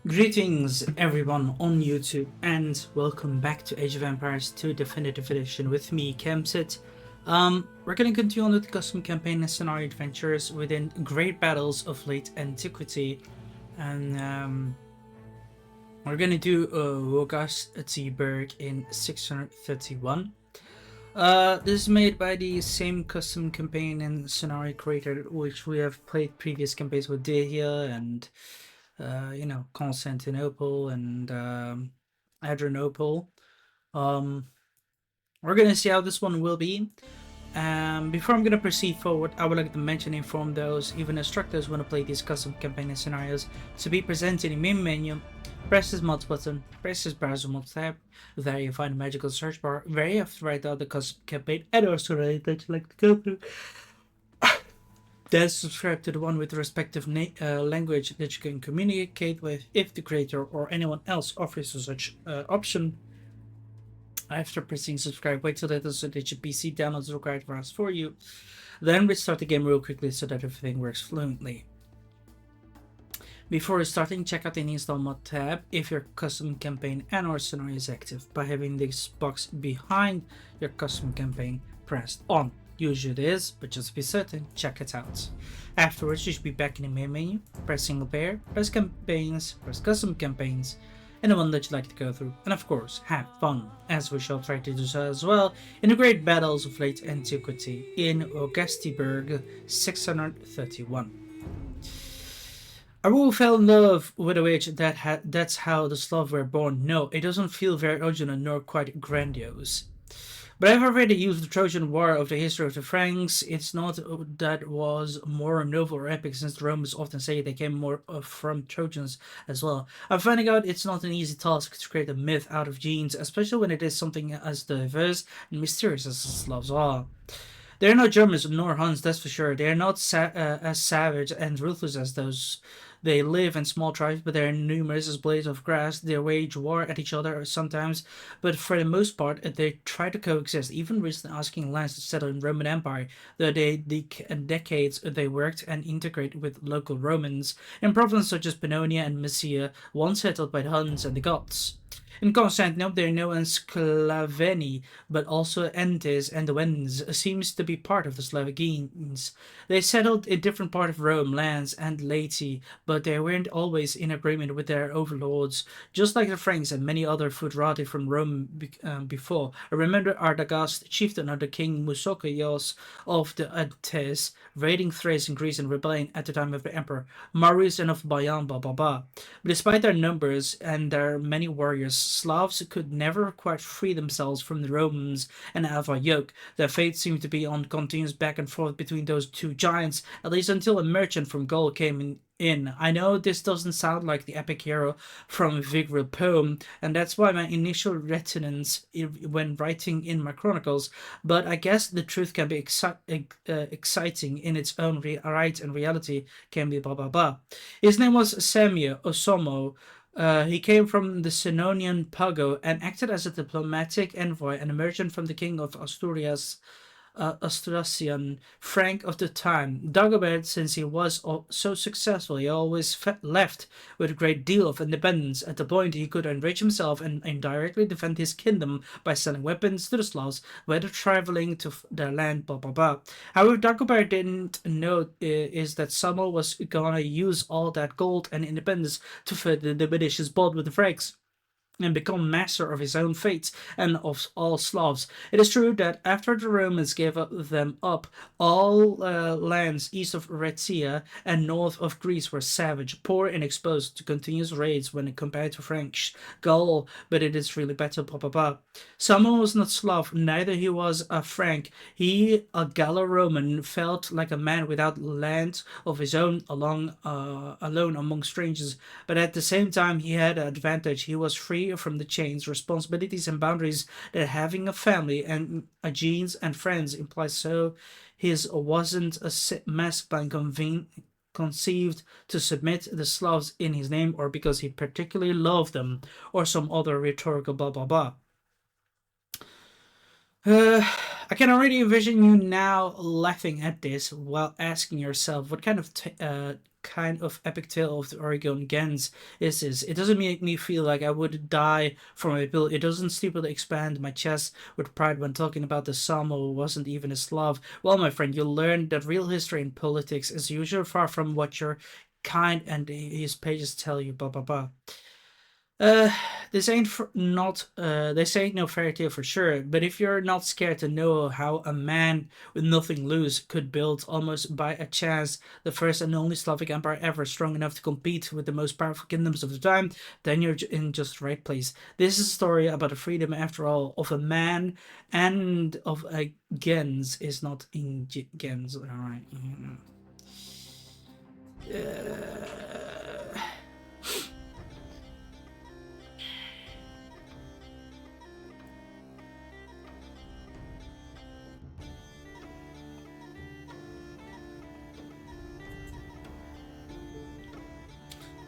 Greetings everyone on YouTube and welcome back to Age of Empires 2 Definitive Edition with me, Kemsit. We're gonna continue on with custom campaign and scenario adventures within Great Battles of Late Antiquity, and we're gonna do Wogastisburg in 631. This is made by the same custom campaign and scenario creator which we have played previous campaigns with Dehia and Constantinople and Adrianople. Um, we're gonna see how this one will be. Before I'm gonna proceed forward, I would like to mention and inform those, even instructors, want to play these custom campaign and scenarios to be presented in the main menu. Press this mods button, press this browser mods tab. There you find the magical search bar where you have to write out the custom campaign and also that you like to go through. Then subscribe to the one with the respective language that you can communicate with if the creator or anyone else offers such option. After pressing subscribe, wait till that so that your PC downloads the required files for you. Then restart the game real quickly so that everything works fluently. Before starting, check out the install mod tab if your custom campaign and or scenario is active by having this box behind your custom campaign pressed on. Usually it is, but just to be certain, check it out. Afterwards, you should be back in the main menu, press single pair, press campaigns, press custom campaigns, and the one that you'd like to go through, and of course, have fun, as we shall try to do so as well in the great battles of late antiquity in Wogastisburg 631. A rule fell in love with a witch that's how the Slav were born. No, it doesn't feel very original nor quite grandiose. But I've already used the Trojan War of the history of the Franks. It's not that was more novel or epic, since the Romans often say they came more from Trojans as well. I'm finding out it's not an easy task to create a myth out of genes, especially when it is something as diverse and mysterious as the Slavs are. They're not Germans nor Huns, that's for sure. They're not as savage and ruthless as those. They live in small tribes, but they're numerous as blades of grass. They wage war at each other sometimes, but for the most part, they try to coexist, even recently asking lands to settle in Roman Empire, though decades they worked and integrated with local Romans in provinces such as Pannonia and Mysia, once settled by the Huns and the Goths. In Constantinople, they're known as Sklaveni, but also Entes and the Wends seems to be part of the Slavines. They settled in different parts of Rome, lands, and laity, but they weren't always in agreement with their overlords, just like the Franks and many other foederati from Rome before. I remember Ardagast, chieftain under King Musokaios of the Entes, raiding Thrace and Greece in rebellion at the time of the emperor Marius and of Bayan Baba. Despite their numbers and their many warriors, Slavs could never quite free themselves from the Romans and Alva yoke. Their fate seemed to be on continuous back and forth between those two giants, at least until a merchant from Gaul came in. I know this doesn't sound like the epic hero from a Vigrid poem, and that's why my initial reticence when writing in my chronicles, but I guess the truth can be exciting in its own right, and reality can be blah blah blah. His name was Semir Osomo. He came from the Senonian Pago and acted as a diplomatic envoy and a merchant from the king of Asturias, Asturian Frank of the time. Dagobert, since he was so successful, he always left with a great deal of independence. At the point, he could enrich himself and indirectly defend his kingdom by selling weapons to the Slavs, whether traveling to their land, blah blah blah. However, Dagobert didn't know is that Samuel was gonna use all that gold and independence to further diminish his bond with the Franks and become master of his own fate and of all Slavs. It is true that after the Romans gave them up, all lands east of Raetia and north of Greece were savage, poor, and exposed to continuous raids when compared to French Gaul, but it is really better, blah blah blah. Samuel was not Slav, neither he was a Frank. He, a Gallo-Roman, felt like a man without land of his own, alone among strangers, but at the same time he had an advantage. He was free from the chains, responsibilities, and boundaries that having a family and a genes and friends implies. So his wasn't a mask plan conceived to submit the Slavs in his name, or because he particularly loved them, or some other rhetorical blah blah blah. I can already envision you now laughing at this while asking yourself what kind of kind of epic tale of the Oregon Gens is this. It doesn't make me feel like I would die for my bill. It doesn't stupidly expand my chest with pride when talking about the Samo who wasn't even a Slav. Well, my friend, you'll learn that real history in politics is usually far from what your kind and his pages tell you, blah blah blah. Uh, this ain't this ain't no fairy tale for sure, but if you're not scared to know how a man with nothing loose could build almost by a chance the first and only Slavic empire ever strong enough to compete with the most powerful kingdoms of the time, then you're in just the right place. This is a story about the freedom, after all, of a man and of a gens is not in gens. Alright.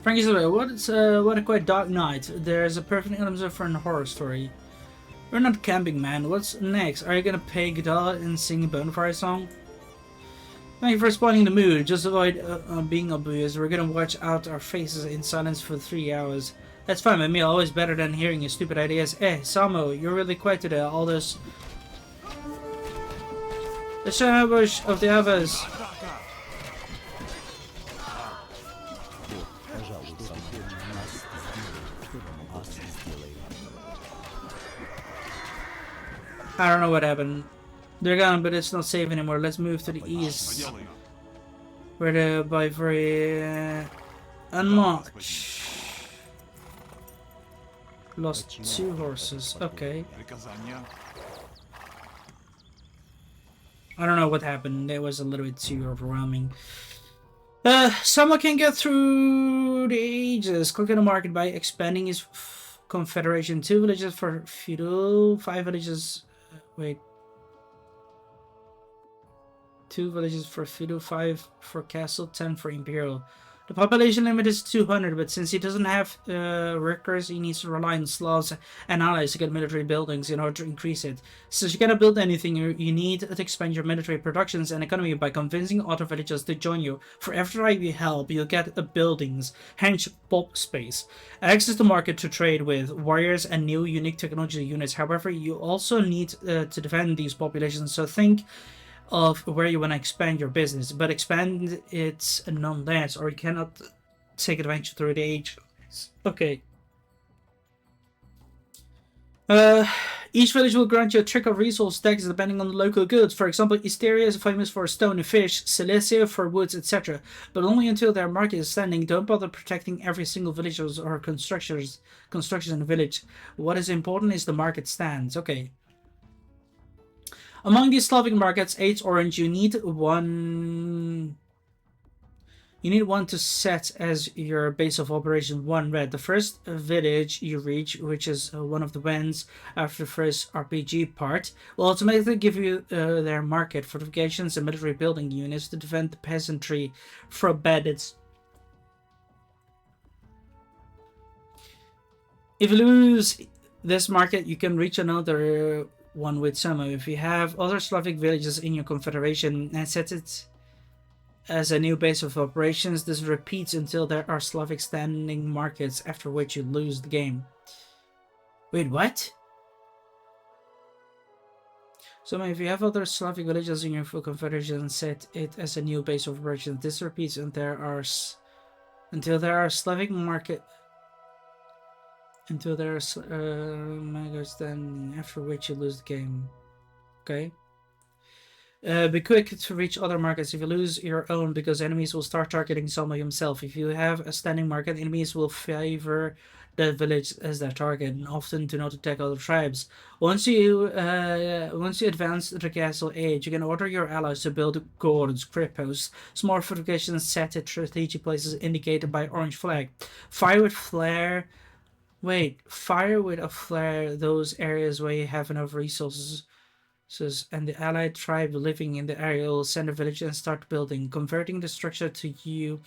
Frankie says, what a quite dark night. There's a perfect element for a horror story. We're not camping, man. What's next? Are you gonna pay guitar and sing a bonfire song? Thank you for spoiling the mood. Just avoid being obvious. We're gonna watch out our faces in silence for 3 hours. That's fine with me. Always better than hearing your stupid ideas. Eh, Samo, you're really quiet today. All this... The ambush of the others. I don't know what happened. They're gone, but it's not safe anymore. Let's move to the east. Where the by very unmarched. Lost 2 horses. Okay. I don't know what happened. It was a little bit too overwhelming. Someone can get through the ages. Click on the market by expanding his confederation. 2 villages for feudal, 5 villages. Wait. 2 villages for feudal, 5 for castle, 10 for imperial. The population limit is 200, but since he doesn't have workers, he needs to rely on Slavs and allies to get military buildings in order to increase it. So you cannot build anything, you need to expand your military productions and economy by convincing other villages to join you. For every tribe you help, you'll get buildings, hence pop space, access to market to trade with, warriors and new unique technology units. However, you also need to defend these populations, so think of where you want to expand your business, but expand it nonetheless, or you cannot take advantage through the age. Okay. Each village will grant you a trick of resource tax depending on the local goods. For example, Isteria is famous for stone and fish, Silesia for woods, etc. But only until their market is standing. Don't bother protecting every single village or constructions in the village. What is important is the market stands. Okay. Among these Slavic markets, 8 orange, you need one to set as your base of operation, 1 red. The first village you reach, which is one of the wins after the first RPG part, will automatically give you their market, fortifications and military building units to defend the peasantry from bandits. If you lose this market, you can reach another one with Samo. If you have other Slavic villages in your confederation and set it as a new base of operations, this repeats until there are Slavic standing markets, after which you lose the game. Wait, what? So if you have other Slavic villages in your full confederation, set it as a new base of operations. This repeats until there are Slavic market. Until there's then after which you lose the game. Okay. Be quick to reach other markets. If you lose your own, because enemies will start targeting someone himself. If you have a standing market, enemies will favor that village as their target and often do not attack other tribes. Once you advance the castle age, you can order your allies to build gourds, crippos, small fortifications set at strategic places indicated by orange flag. Fire with a flare those areas where you have enough resources, and the allied tribe living in the area will send a village and start building, converting the structure to you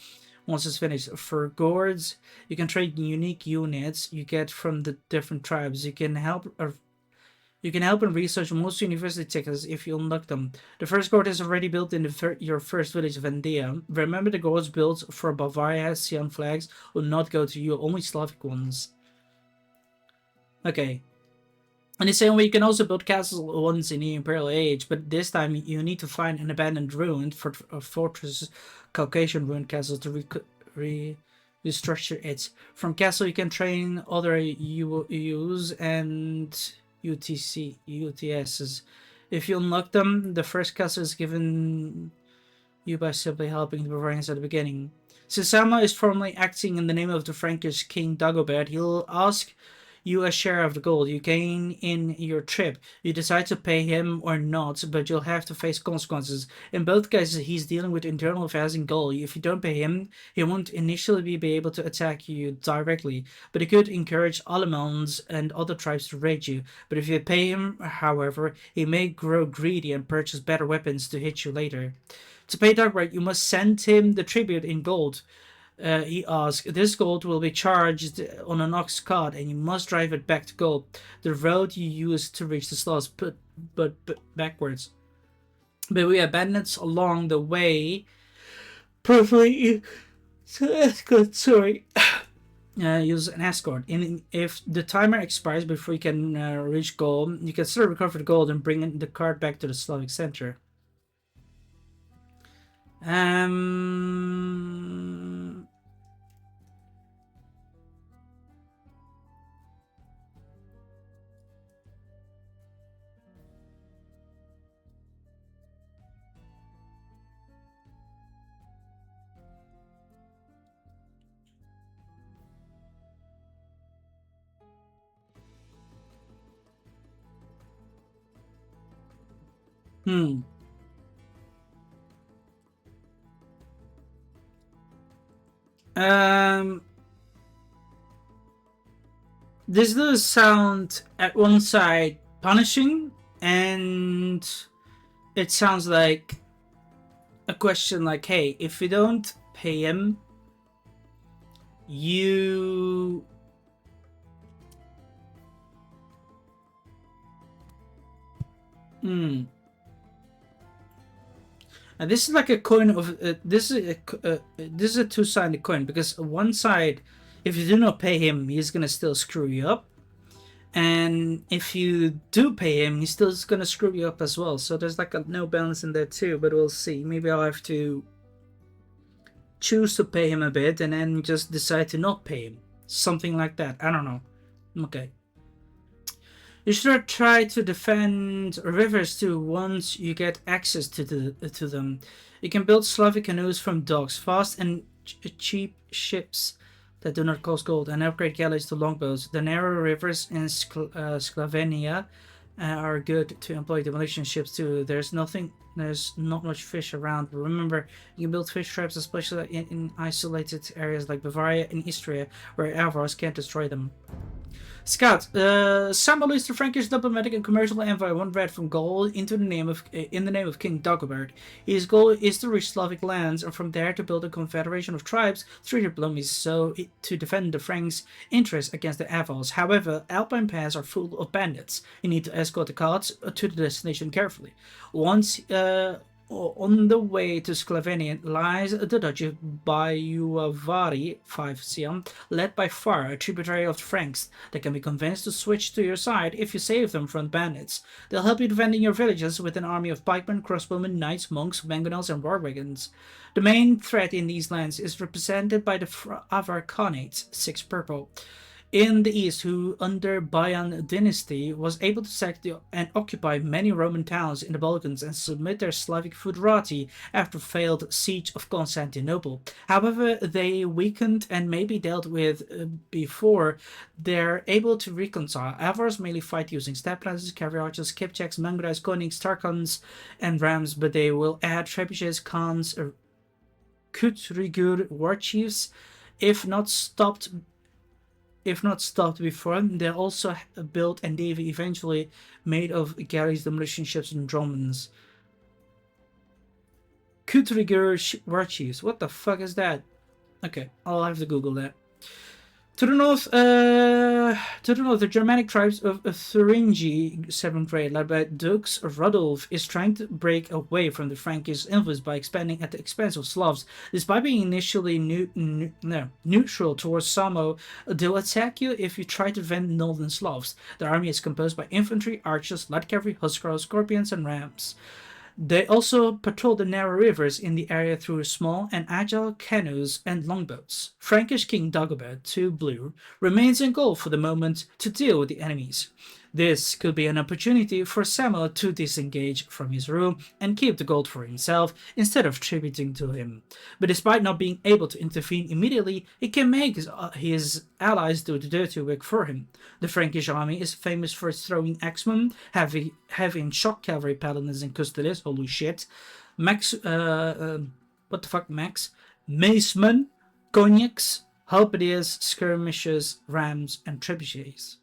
once it's finished. For gourds, you can trade unique units you get from the different tribes. You can help You can help and research most university tickets if you unlock them. The first court is already built in your first village of Endia. Remember, the courts built for Bavaria Hessian flags will not go to you, only Slavic ones. Okay. In the same way, you can also build castles once in the Imperial Age, but this time you need to find an abandoned ruin for a fortress, Caucasian ruined castle to restructure it. From castle, you can train other UUs and UTSs. If you unlock them, the first castle is given you by simply helping the Bavarians at the beginning. Since Sama is formally acting in the name of the Frankish King Dagobert, he'll ask you a share of the gold you gain in your trip. You decide to pay him or not, but you'll have to face consequences. In both cases, he's dealing with internal affairs in Gaul. If you don't pay him, he won't initially be able to attack you directly, but he could encourage Alamans and other tribes to raid you. But if you pay him, however, he may grow greedy and purchase better weapons to hit you later. To pay Dagobert, you must send him the tribute in gold. He asks, this gold will be charged on an ox cart and you must drive it back to Gaul, the road you used to reach the slots, but backwards. But we have bandits along the way, preferably escort, sorry. Use an escort. If the timer expires before you can reach Gaul, you can still recover the gold and bring the cart back to the Slavic center. This does sound at one side punishing, and it sounds like a question like, hey, if you don't pay him, you and this is like a coin of this is a two-sided coin, because one side, if you do not pay him, he's gonna still screw you up, and if you do pay him, he's still gonna screw you up as well. So there's like a no balance in there too. But we'll see. Maybe I'll have to choose to pay him a bit and then just decide to not pay him, something like that. I don't know. Okay. You should try to defend rivers too once you get access to them. You can build Slavic canoes from docks, fast and cheap ships that do not cost gold, and upgrade galleys to longbows. The narrow rivers in Sclavenia are good to employ demolition ships too. There's not much fish around, but remember, you can build fish traps, especially in isolated areas like Bavaria and Istria, where Avars can't destroy them. Scout, Sama leads the Frankish diplomatic and commercial envoy one red from Gaul in the name of King Dagobert. His goal is to reach Slavic lands and from there to build a confederation of tribes through diplomacy, to defend the Franks' interests against the Avars. However, Alpine paths are full of bandits. You need to escort the carts to the destination carefully. Once on the way to Sclavenia lies the Duchy of Bayuavari, 5 Siam, led by Far, a tributary of the Franks. They can be convinced to switch to your side if you save them from bandits. They'll help you defending your villages with an army of pikemen, crossbowmen, knights, monks, mangonels, and war wagons. The main threat in these lands is represented by the Avar Khanates, 6 purple. In the east, who under Bayan dynasty was able to sack and occupy many Roman towns in the Balkans and submit their Slavic feuderati after failed siege of Constantinople. However, they weakened and may be dealt with before they're able to reconcile. Avars mainly fight using step lances, cavalry archers, kipchaks, Mangudais, Konings, Tarkans, and Rams, but they will add trebuchets, Khans, Kutrigur war chiefs, if not stopped before. They're also built and eventually made of galleys, demolition ships, and dromons. Kutrigur war chiefs. What the fuck is that? Okay, I'll have to Google that. To the north, the Germanic tribes of Thuringi, 7th grade, led by Dux Rudolf, is trying to break away from the Frankish influence by expanding at the expense of Slavs. Despite being initially neutral towards Samo, they'll attack you if you try to defend northern Slavs. The army is composed by infantry, archers, light cavalry, hussars, scorpions, and rams. They also patrol the narrow rivers in the area through small and agile canoes and longboats. Frankish King Dagobert II Blue remains in goal for the moment to deal with the enemies. This could be an opportunity for Samuel to disengage from his rule and keep the gold for himself instead of tributing to him. But despite not being able to intervene immediately, he can make his allies do the dirty work for him. The Frankish army is famous for its throwing axemen, having shock cavalry paladins and custodes, holy shit, Max, what the fuck, Max? Macemen, cognacs, halberdiers, skirmishers, rams, and trebuchets.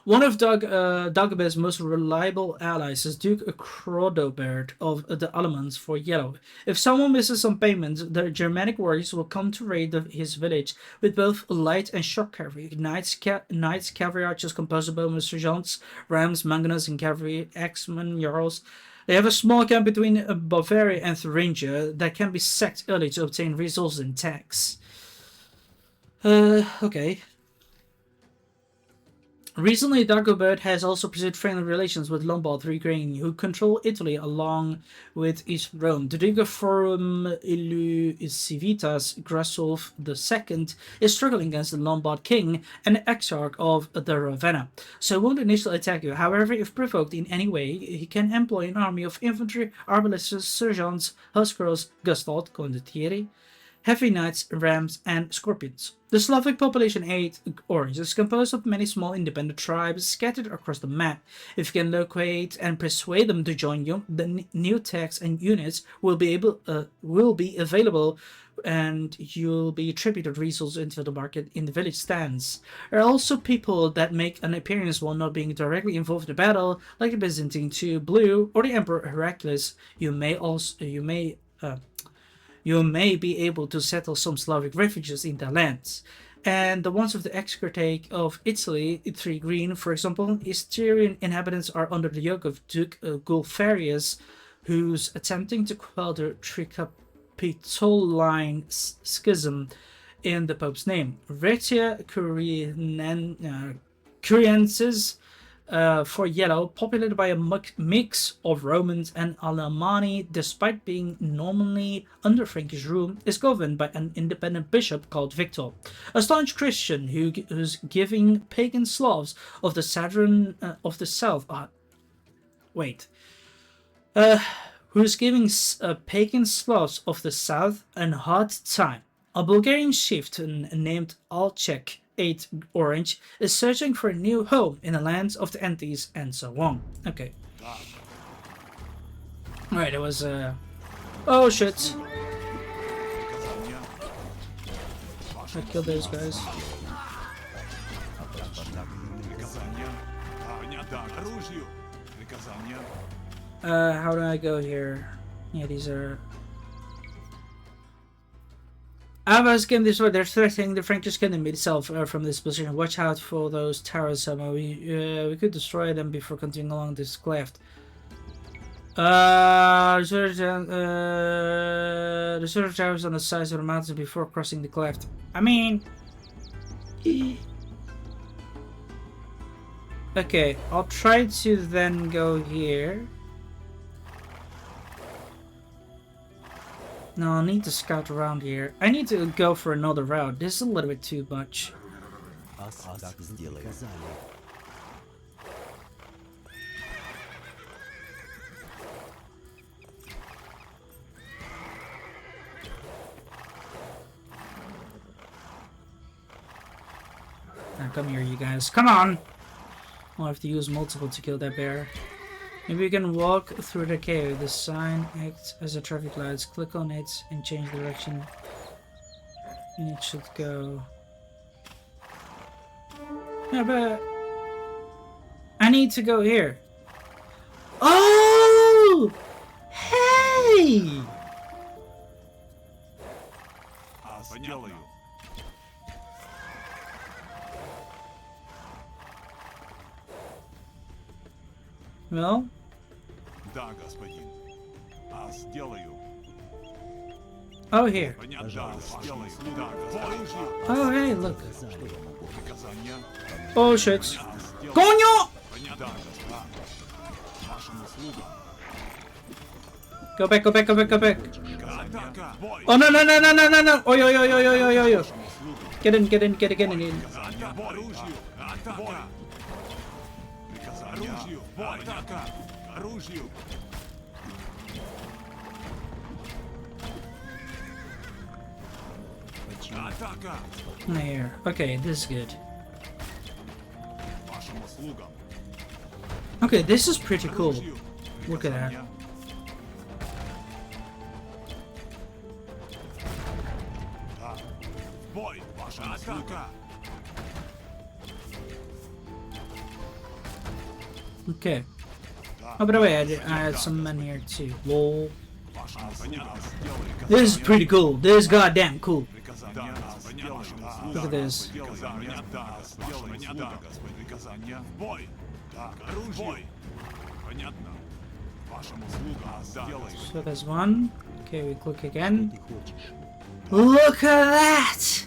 One of Dagobert's most reliable allies is Duke Chrodobert of the Alamans for Yellow. If someone misses some payments, the Germanic warriors will come to raid his village with both light and shock cavalry, knights, cavalry archers composed of bowmen, sergeants, rams, mangonels, and cavalry, axemen, jarls. They have a small camp between Bavaria and Thuringia that can be sacked early to obtain resources and tax. Okay. Recently, Dagobert has also pursued friendly relations with Lombard III, who control Italy along with East Rome. The Duke of Forum Civitas Grasolf II is struggling against the Lombard king and the Exarch of the Ravenna, so he won't initially attack you. However, if provoked in any way, he can employ an army of infantry, arbalesters, sergeants, hussars, gustalt, condottieri, heavy knights, rams, and scorpions. The Slavic population 8 Orange is composed of many small independent tribes scattered across the map. If you can locate and persuade them to join you, the new tax and units will be available, and you'll be attributed resources into the market in the village stands. There are also people that make an appearance while not being directly involved in the battle, like the Byzantine II Blue or the Emperor Heraclius. You may be able to settle some Slavic refugees in their lands. And the ones of the Exarchate of Italy, 3 Green, for example, Styrian inhabitants are under the yoke of Duke Gulfarius, who's attempting to quell the Tricapitoline schism in the Pope's name. Retia Curiensis, for Yellow, populated by a mix of Romans and Alemanni, despite being nominally under Frankish rule, is governed by an independent bishop called Victor, a staunch Christian who's giving pagan Slavs of the south a hard time. A Bulgarian chieftain named Alchek 8 Orange is searching for a new home in the lands of the Antes and so on. Okay. Alright, it was oh shit. I killed those guys. How do I go here? Yeah, these are... Ava's game this way. They're threatening the Frankish kingdom itself from this position. Watch out for those towers somehow. We could destroy them before continuing along this cleft. The search towers on the sides of the mountains before crossing the cleft. I mean... Okay, I'll try to then go here. No, I need to scout around here. I need to go for another route. This is a little bit too much. Now come here, you guys. Come on! I'll have to use multiple to kill that bear. Maybe you can walk through the cave. The sign acts as a traffic light. Click on it and change direction. And it should go. Yeah, but I need to go here. Oh! Hey! Well, Да, господин. Сделаю. oh here. Понятно. Сделаю. Да, господин. Oh hey, look. Приказания. Oh shit. Coño! Понятно. Вашим услугам. Go back, go back, go back, go back. Атака. Бой. Oh no no no no no no no! Oi oi oi oi oi oi oi! Вашим услугам. Get in, get in, get in, get in. Атака. По оружию. Атака. Приказания. Оружию. Бой. Атака. Оружию. Атака. There. Okay, this is good. Вашим услугам. Okay, this is pretty cool. Оружию. Look at that. Приказания. Да. Бой. Вашим услугам. Okay. Да. Oh, by the way, I had some men here too. Lol. Вашим услугам. Сделай. This is pretty cool. This is goddamn cool. Приказания. Look at this. Приказания. Бой. Так, оружие. Понятно. Вашим услугам. Сделай. So there's one. Okay, we click again. Look at that!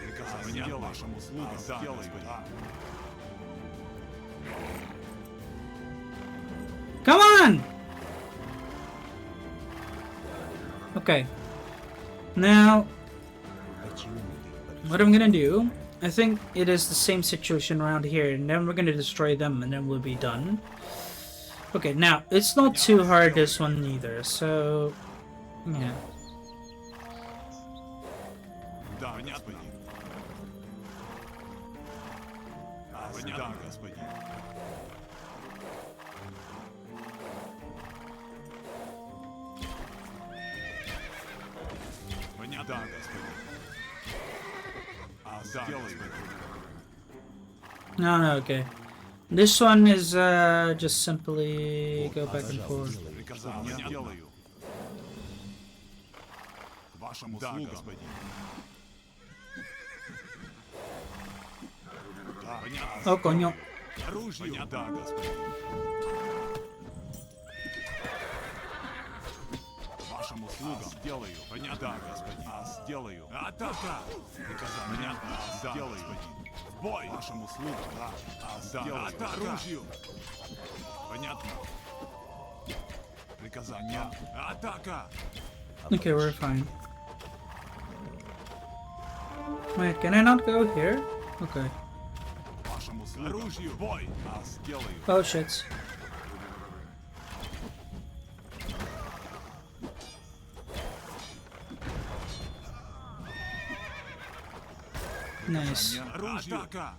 Приказания. Вашим услугам. Сделай. Come on! Okay. Now, what I'm gonna do, I think it is the same situation around here, and then we're gonna destroy them, and then we'll be done. Okay, now, it's not too hard, this one either, so... Yeah. Да, господин. Да, господин. Понятно, да, господин. Сделай. No, okay. This one is just simply go back and forth. Приказания. Делаю. Вашим услугам. Да, господин. Да, понятно. Oh, coño. Оружие. Да, господин. Вашим услугам. Сделаю. Понятно, да, господин. Сделаю. Атака. Приказание. Понятно. Сделаю, господин. Бой. Вашим услугам. Да. Сделаю. Оружию. Понятно. Приказание. Атака. Okay, we're fine. Wait, can I not go here? Okay. Вашим услугам. Оружию. Бой. Сделаю. Oh shit. Nice. Оружие. Атака.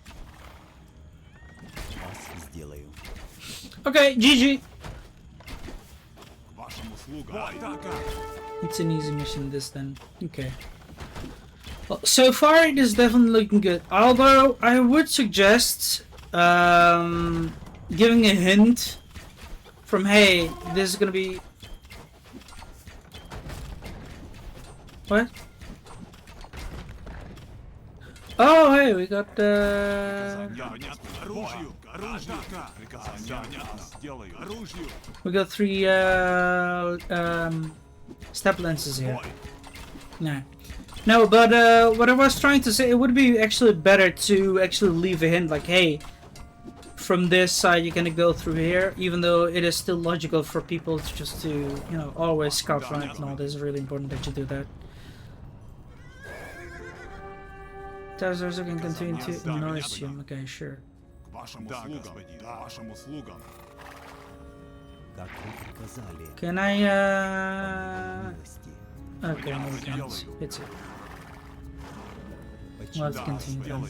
Сделаю. Okay, GG. Вашим услугам. Атака. It's an easy mission this then. Okay. Well, so far it is definitely looking good. Although I would suggest giving a hint from hey, this is gonna be what? Oh hey, we got Оружию. Атака. Приказание. Сделаю. Оружию. we got 3 step lenses here. Бой. No. No, but what I was trying to say, it would be actually better to actually leave a hint like, hey, from this side you're gonna go through here, even though it is still logical for people to just to, you know, always scout right and all this is really important that you do that. Tazers can continue to nourish him. Okay, sure. Вашим услугам. Вашим услугам. Как вы приказали. Can I, Милости. okay, no we can't. It's it. We'll have to continue then.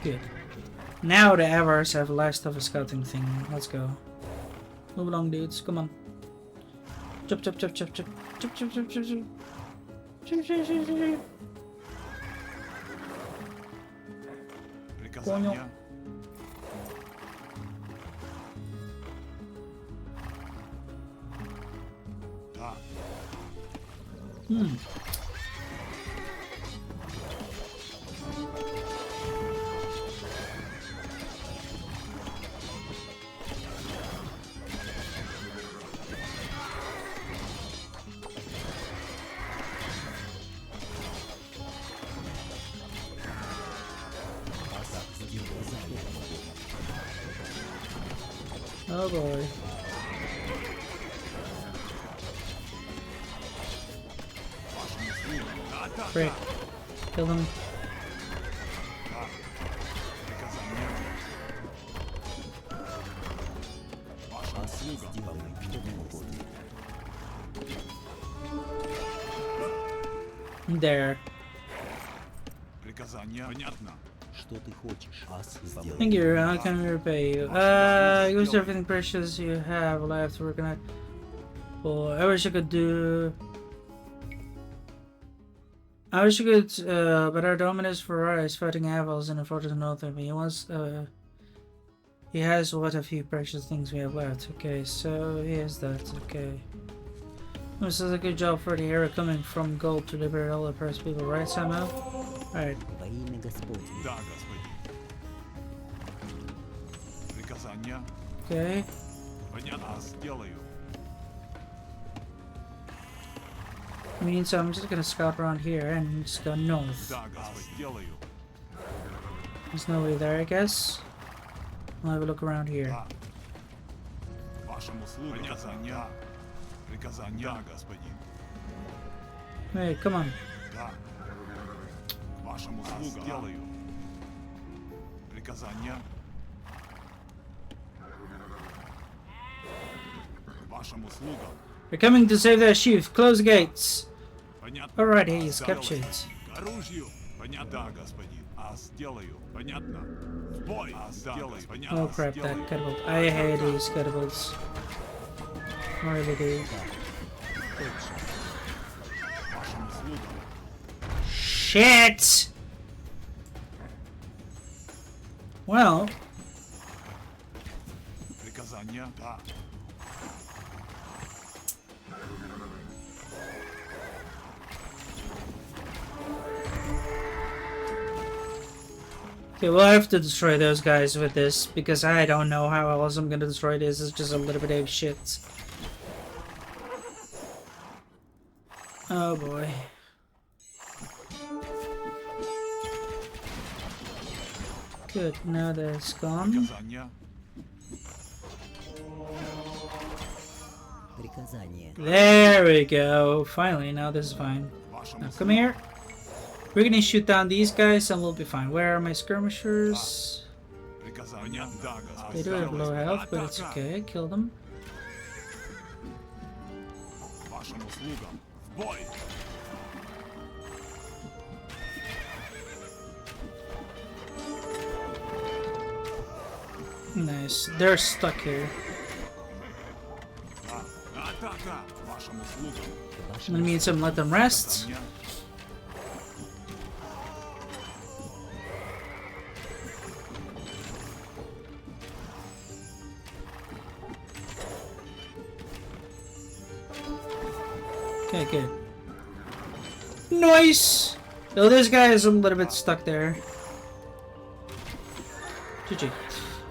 Good. Now the Avars have less of a scouting thing. Let's go. Move along, dudes. Come on. Chop, chop, chop, chop, chop. Chop, chop, chop, chop, chop. Chop, chop, chop, chop, chop. Приказание. Да. Hmm. Oh boy. Frick. Kill them. Сделаем, что вы угодно. There. Приказание. Понятно. Что ты хочешь? Ас сделаем. Thank you. How can we repay you? Use everything precious you have left to recognize. Well, I wish I could do. I wish I could, but our Dominus Ferrari is fighting Avals in a fortress north of me. He wants, he has what a few precious things we have left. Okay, so here's that. Okay. This is a good job for the hero coming from gold to liberate all the oppressed people, right, Samuel? Alright. Во имя Господне. Да, господин. Приказание. Okay. Понятно. Сделаю. Means I'm just gonna scout around here and just go north. Да, господин. Сделаю. There's nobody there, I guess. I'll have a look around here. Да. Вашим услугам. Приказание. Приказание. Да, господин. Hey, come on. Да. Вашим услугам. Сделаю. Приказание. Вашим услугам. They're coming to save their chief. Close the gates. Понятно. Alright, he's Да, captured. К оружию. Понятно. Да, господин. Сделаю. Понятно. В бой. Сделаю. Понятно. Oh crap, that Сделаю. catapult. I hate these catapults. I really do. Вашим услугам. Shit! Well, Приказание. Да. okay, we'll have to destroy those guys with this because I don't know how else I'm gonna destroy this. It's just a little bit of shit. Oh boy. Good, now that's gone. Приказание. Приказание. There we go. Finally, now this is fine. Вашим Now come here. We're gonna shoot down these guys and we'll be fine. Where are my skirmishers? Приказание. Да, господин. They do have low health, but it's okay. Kill them. Вашим услугам. В бой. Nice. They're stuck here. Атака. Вашим услугам. That means I'm let them rest. Приказание. Okay, good. Nice! So this guy is a little bit stuck there. GG.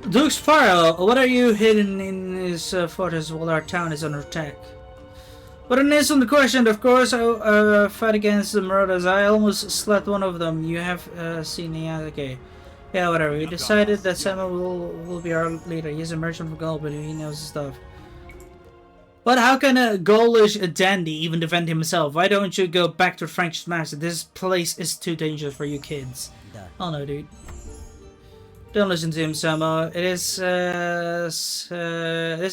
Duke's Fire, what are you hidden in his fortress while our town is under attack? But an answer the question, of course, I fight against the marauders. I almost slept one of them. You have seen the okay. Yeah, whatever. We decided that Samuel will be our leader. He's a merchant from Gaul, but he knows his stuff. But how can a Gaulish dandy even defend himself? Why don't you go back to Frank's master? This place is too dangerous for you kids. Да. Oh no, dude. Don't listen to him, Samo. It is, this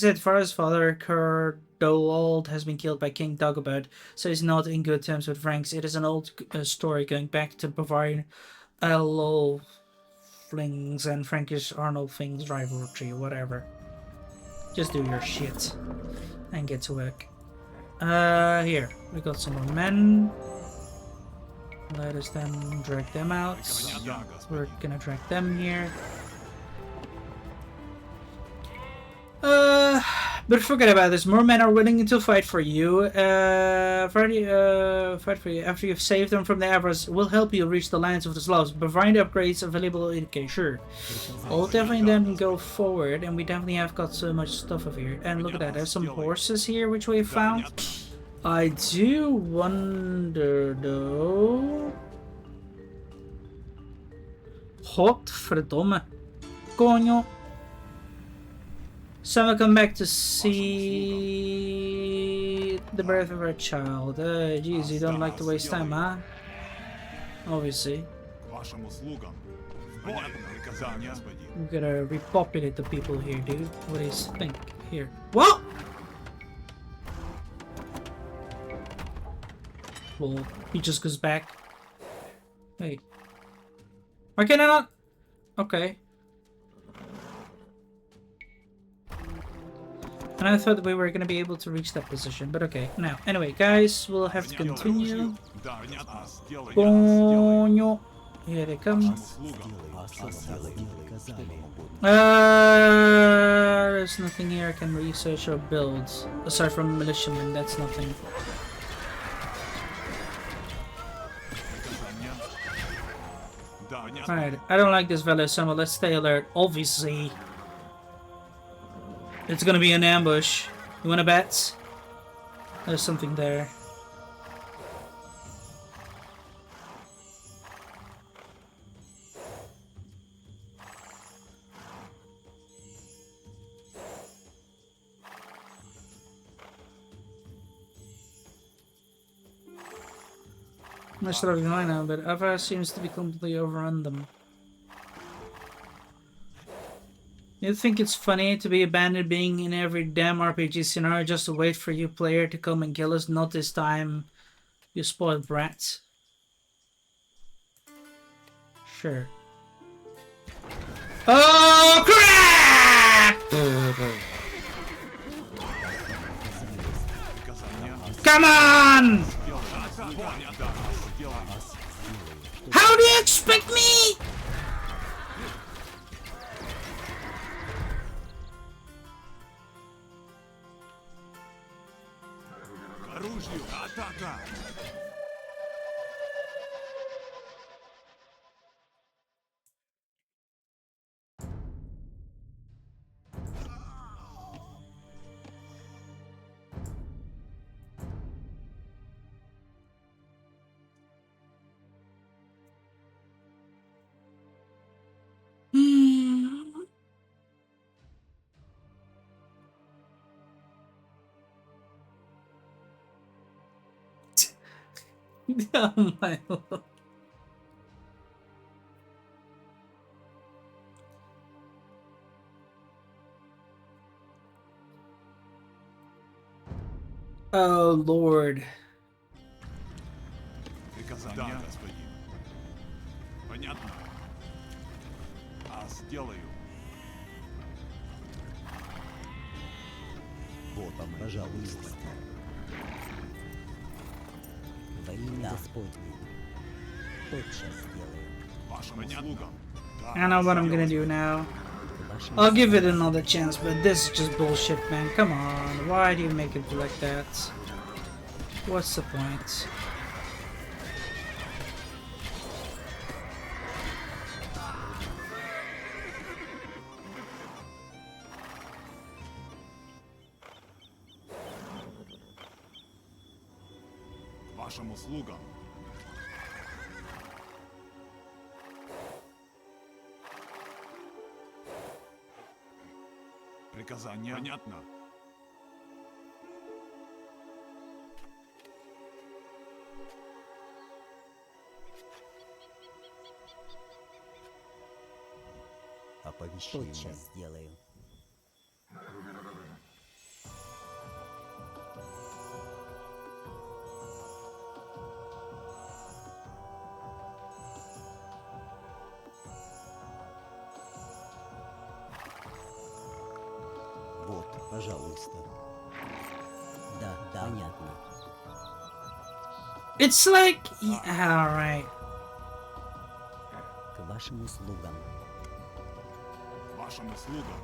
is for his father, Curdolold, has been killed by King Dagobert, so he's not in good terms with Franks. It is an old story going back to Bavarian Flings and Frankish Arnulfings rivalry, whatever. Just do your shit and get to work. Here, we got some more men. Let us then drag them out. Да, We're господин. gonna drag them here. But forget about this. More men are willing to fight for you. Fight for you after you've saved them from the Avars. Will help you reach the lands of the Slavs. Provide upgrades available. Okay, sure. We'll definitely then go forward, and we definitely have got so much stuff over here. And look at that. There's some horses here, which we found. I do wonder though. Godverdomme. Coño. So I'm gonna come back to see the birth of our child. Geez, you don't like to waste time, huh? Obviously. К вашим услугам. Понятно, приказание, господин. We gotta repopulate the people here, dude. What do you think? Here. What? Well, he just goes back. Wait. Why can I not? Okay. And I thought we were gonna be able to reach that position, but okay. Now, anyway, guys, we'll have to continue. Да, понятно. Сделаю. Понyo. Here they come. Услугам. Ас сделаю приказание. There's nothing here I can research or build. Aside from militiamen, that's nothing. Приказание. Да, понятно. Alright, I don't like this value symbol. Let's stay alert. Obviously, it's gonna be an ambush. You wanna bet? There's something there. I should have known now, but Ava seems to be completely overrun them. You think it's funny to be abandoned being in every damn RPG scenario just to wait for you player to come and kill us? Not this time, you spoiled brats. Sure. Oh crap! Come on! How do you expect me? К оружию. Атака. Oh my lord. Oh lord. Приказание. Да, господин. Понятно. Сделаю. Вот вам, пожалуйста. Во имя Господне. Тотчас сделаю. Вашим услугам. I know what I'm gonna do now. К вашим I'll give it another chance, but this is just bullshit, man. Come on. Why do you make it like that? What's the point? Вашим услугам. Приказание. Понятно. Оповещение. Тотчас сделаю. Вот, пожалуйста. Да, понятно. It's like... Yeah, alright. К вашим услугам. Вашим услугам.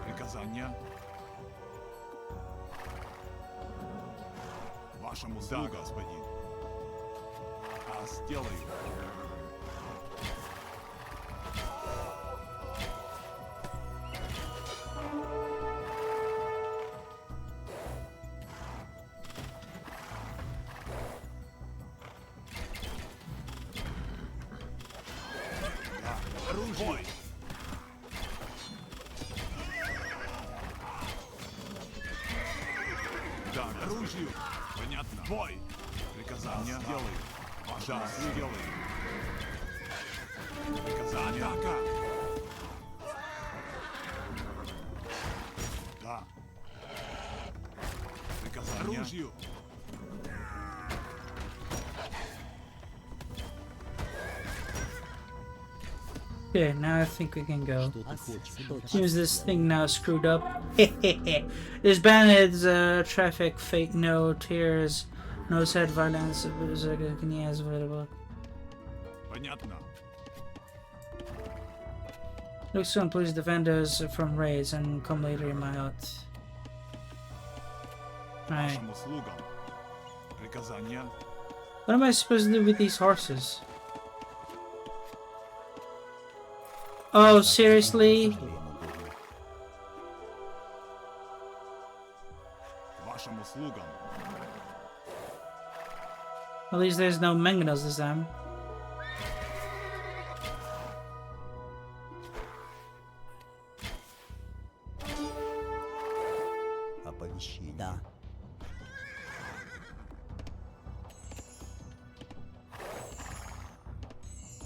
Приказание. Вашим услугам. Да, господин. Сделаю. Понятно? Бой! Приказание сделаю. Да, сделаю. Приказание. Атака! Да. Приказание. Оружию! Okay, now I think we can go. Что ты хочешь? Seems this thing now screwed up. This bandit's traffic fake no tears, no sad violence, is available. Понятно. Look soon, please defend us from raids and come later in my hut. Right. Вашим услугам. Приказание. What am I supposed to do with these horses? Oh, seriously? Что я могу? Вашим услугам. At least there's no mangoes this time. Оповещение. Да.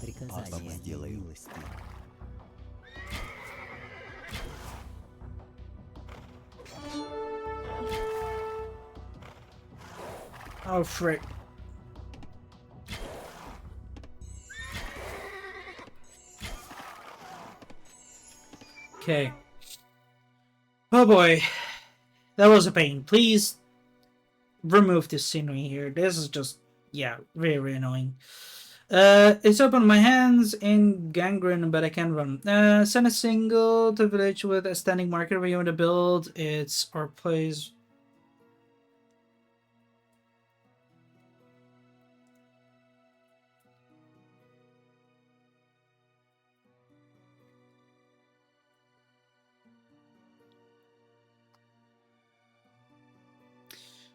Приказание сделаю. Милости. Oh, frick. Okay. Oh boy. That was a pain. Please remove this scenery here. This is just, yeah, very, very annoying. It's up on my hands in gangrene, but I can run. Send a single to village with a standing marker where you want to build. It's our place.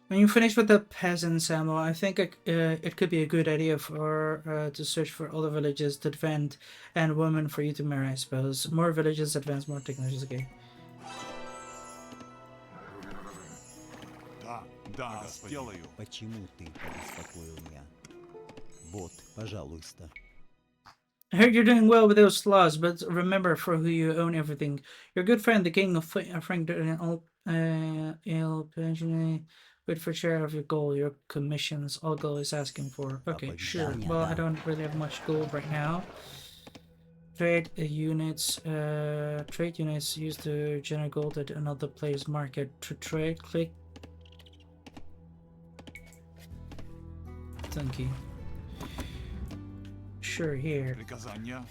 When you finish with the peasants, ammo, I think it could be a good idea for to search for other villages to defend and women for you to marry, I suppose. More villages advance, more technologies, okay. Да, да, сделаю. Почему ты побеспокоил меня? Вот, пожалуйста. I heard you're doing well with those laws, but remember for who you own everything. Your good friend, the king of Frank wait for share of your gold, your commissions, all gold is asking for. Okay, sure. Well, I don't really have much gold right now. Trade units used to generate gold at another player's market. To trade, click. Thank you. Sure, here. Приказание.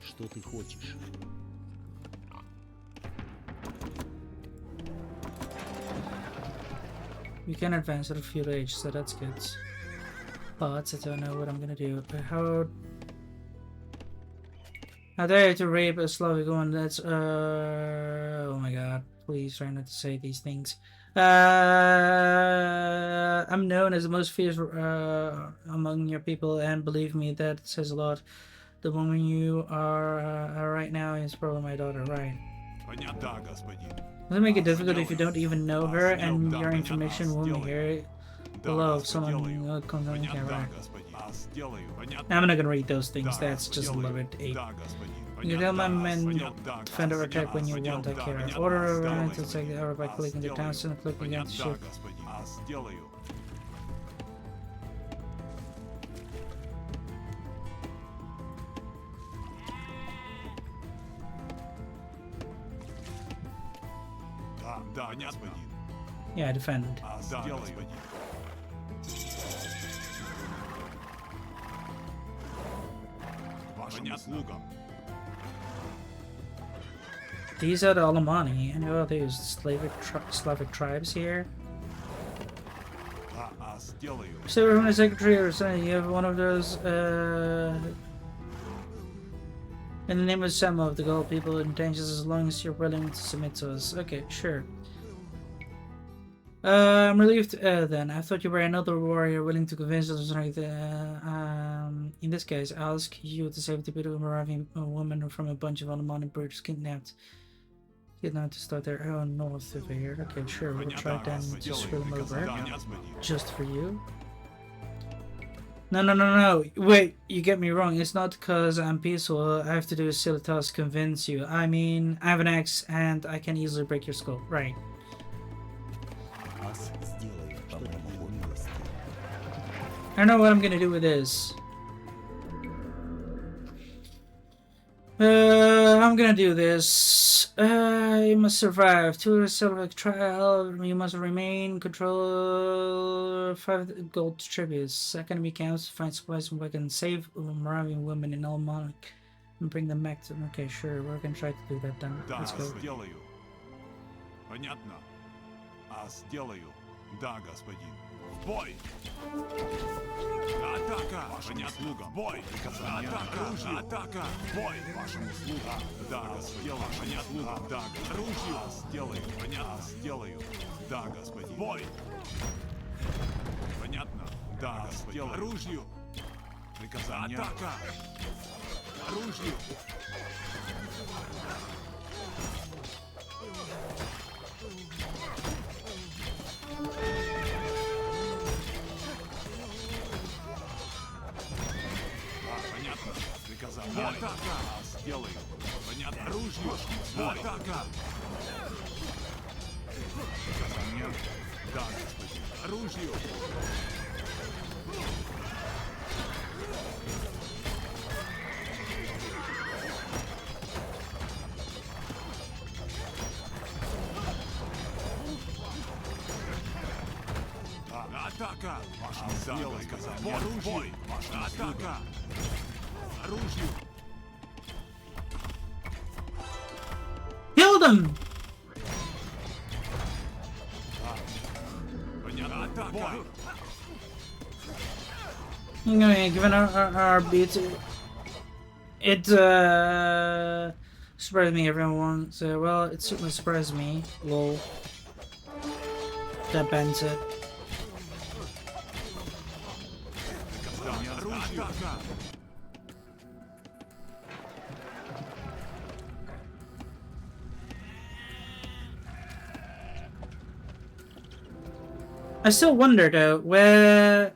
Что ты хочешь? We can advance at a few age, so that's good. But I don't know what I'm gonna do. How dare you to rape a Slavic woman? That's oh my god! Please try not to say these things. I'm known as the most fierce among your people, and believe me, that says a lot. The woman you are right now is probably my daughter, right? Понятно, да, господин. Doesn't make it difficult if you don't even know her and your information won't be here below if someone comes on camera. I'm not gonna read those things, that's just a little bit ape. You tell my men defend or attack when you want, I care. Order a run to take the order by clicking the townsend and clicking against the ship. Да, господин. Yeah, defend. Да, господин. Вашим услугам. These are the Alemanni, and all these Slavic tribes here. Да, сделаю. So from the secretary or something, you have one of those, in the name of some of the gold people in dangers as long as you're willing to submit to us. Okay, sure. I'm relieved then. I thought you were another warrior willing to convince us or something. In this case, I'll ask you to save the beautiful arriving woman from a bunch of Alemanni brutes kidnapped. Get now to start there. Oh, north of here. Okay, sure. We'll try then to screw them over. Приказание, господин. Just for you. No, no, no, no. Wait, you get me wrong. It's not because I'm peaceful. I have to do a silly task to convince you. I mean, I have an axe and I can easily break your skull. Right. Ас сделаю по моей милости. I don't know what I'm gonna do with this. I'm gonna do this. You must survive. To a self trial, you must remain control 5 gold tributes. Enemy camps, find supplies and weapons, save arriving women in all monarch, and bring them back to. Okay, sure, we're gonna try to do that then. Да, Let's go. сделаю. Понятно? Сделаю. Да, господин. В бой! Атака! Вашим услугам! Бой! Приказание! Атака! Атака! Бой! Вашим услугам! Да, господин! Понятно? Да, оружие! Сделаю! Понятно? Сделаю! Да, господин! Бой! Понятно? Да, господин! Оружию! Приказание! Атака! Оружию! Понятно? Приказание. Атака! Сделаю. Понятно? Оружие. Атака! Приказание. Да, господин. Оружие. Атака! Ваша сделай, сказание. Оружие. Ваша атака! Оружие. Kill them! Понятно? Атака! Given our beats, it surprised me. Everyone said, well, it certainly surprised me. Lol. That bends it. Атака! I still wonder though, where...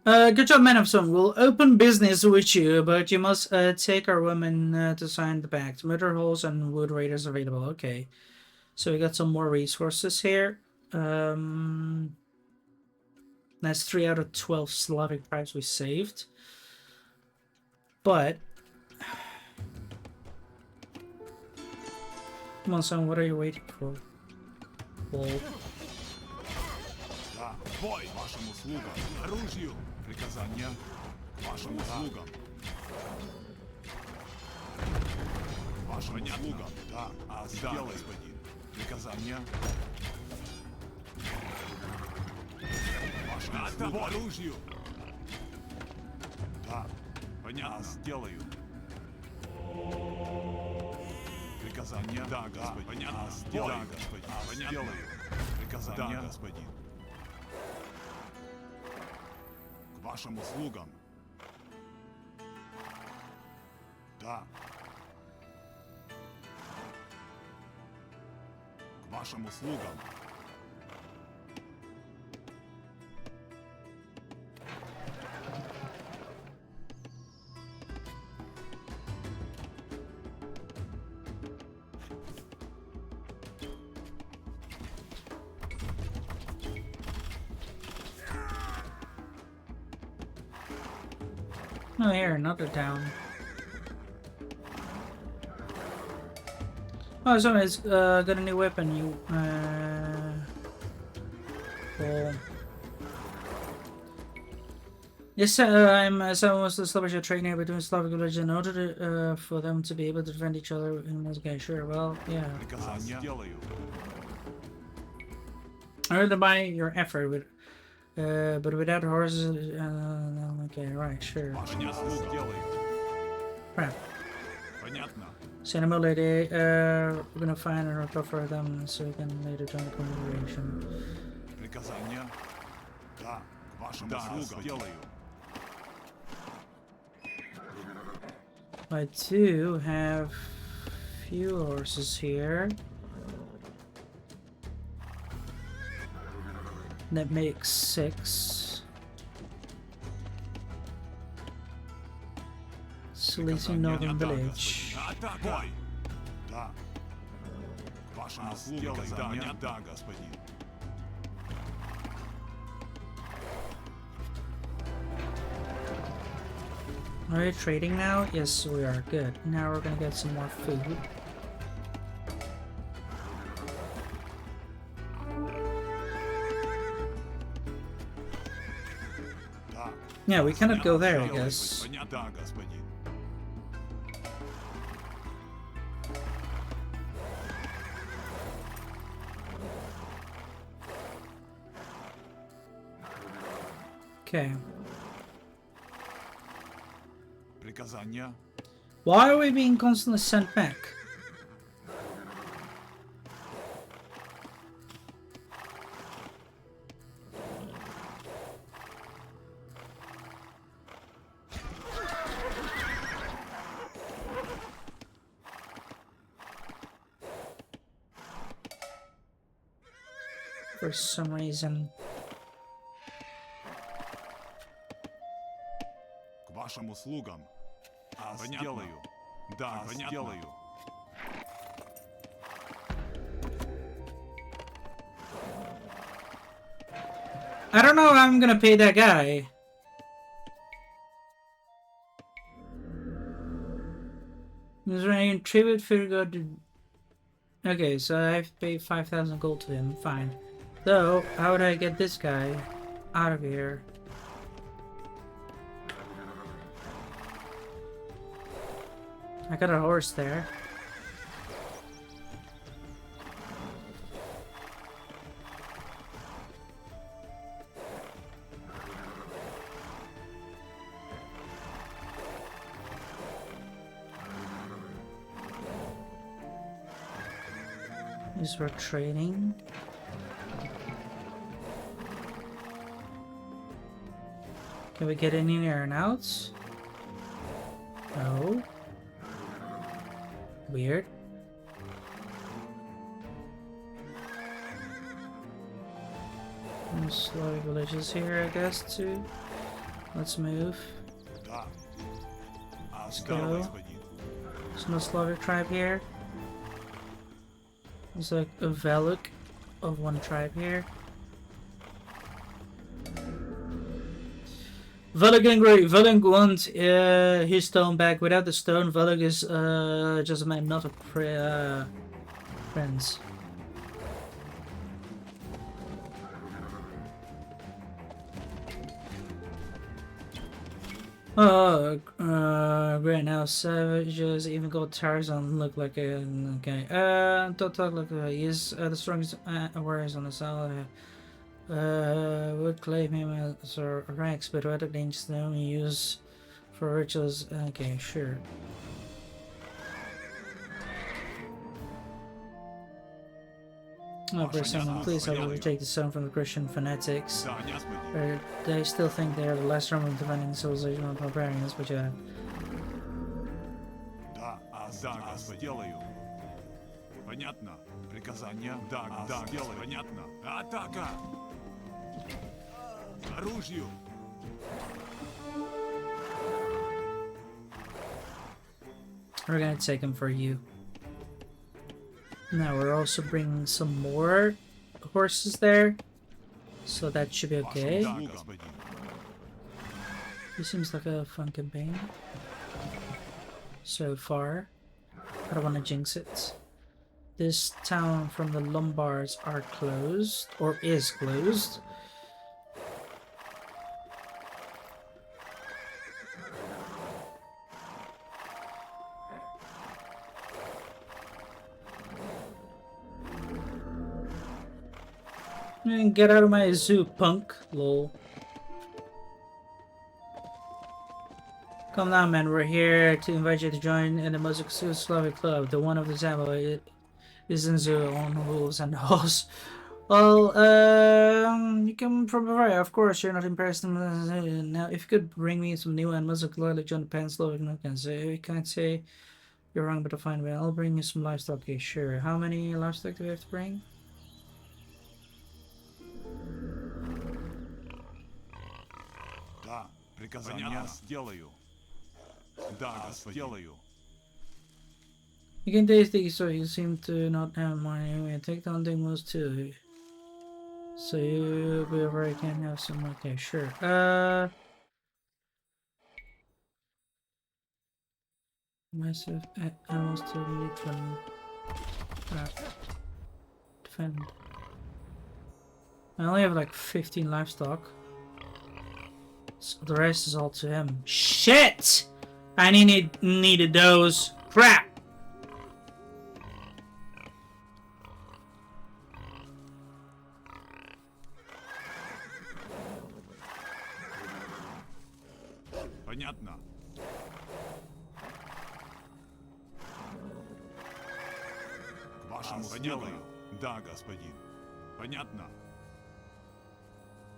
good job, Man of Stone. We'll open business with you, but you must take our women to sign the pact. Murder holes and wood raiders available. Okay. So we got some more resources here. That's 3 out of 12 Slavic tribes we saved. But... Come on, son, what are you waiting for? Lol. Да, бой! Вашим услугам! Оружию! Приказание! Вашим услугам! Вашим услугам! Да, сделай, господин! Приказание! Вашим услугам! Оружию! Да, понятно, сделаю! Приказание! Да, господин! Понятно, сделаю! Господин! Понятно! Приказание! Да, господин! К вашим услугам. Да. К вашим услугам. Oh, here, another town. Oh, somebody's got a new weapon. You, cool. Yes, someone wants to establish a trade near between Slavic villages in order to, for them to be able to defend each other. Okay, sure. Well, yeah. Приказание. Сделаю. I heard about your effort with. But without horses, okay, right, sure. Понятно, сделаю. Crap. Понятно. Send them a lady. We're gonna find and recover them so we can later join the congregation. Приказание. Да, к вашим услугам. Сделаю. I do have few horses here. That makes 6. Silesian Northern Village. Атака! Да. К вашим услугам. Приказания. Да, господин. Are we trading now? Yes, we are. Good. Now we're gonna get some more food. Да. Yeah, we cannot go there, I guess. Да, господин. Okay. Приказания. Why are we being constantly sent back? For some reason. К вашим услугам. Сделаю. Да, сделаю. I don't know how I'm gonna pay that guy. Is there any tribute for God to... Okay, so I have to pay 5,000 gold to him. Fine. So, how would I get this guy out of here? I got a horse there. These were trading. Can we get any in and outs? No. Weird. Some Slavic villages here, I guess, too. Let's move. Да. Let's Да, go. господин. There's no Slavic tribe here. There's like a Veluk of one tribe here. Veluk angry. Veluk wants his stone back. Without the stone, Veluk is just a man, not a prince. Oh, great. Now savages, even gold Tarzan look like a... Okay. Don't talk like he is the strongest warriors on the south. Would claim him as a Rex, but rather than stone use for rituals. Okay, sure. Oh, for someone, please help me take the stone from the Christian fanatics. Да, господин. Or they still think they are the last Roman defending civilization of barbarians, but yeah. Да, да, сделаю. Понятно? Приказания. Да, да, сделаю. Понятно? Атака! Оружию! We're gonna take him for you. Now we're also bringing some more horses there, so that should be okay. Да, господин. This seems like a fun campaign so far. I don't want to jinx it. This town from the Lombards are closed, or is closed. Get out of my zoo, punk. Lol. Come down, man. We're here to invite you to join in the most exclusive Slavic club. The one of the Zamo is in zoo on wolves and dolls. Well, you can probably, of course, you're not impressed. Now, if you could bring me some new animals, like John Panslow, you can't say you're wrong, but fine. Well, I'll bring you some livestock. Okay, sure. How many livestock do we have to bring? Да, приказание сделаю. Да, сделаю. You can taste these, so you seem to not have money. I take down things too. So you, whoever I can have some. Okay, sure. Massive animals to need from defend. I only have like 15 livestock. So the rest is all to him. Shit! I needed those. Crap! Понятно? К вашему сделаю. Да, господин. Понятно?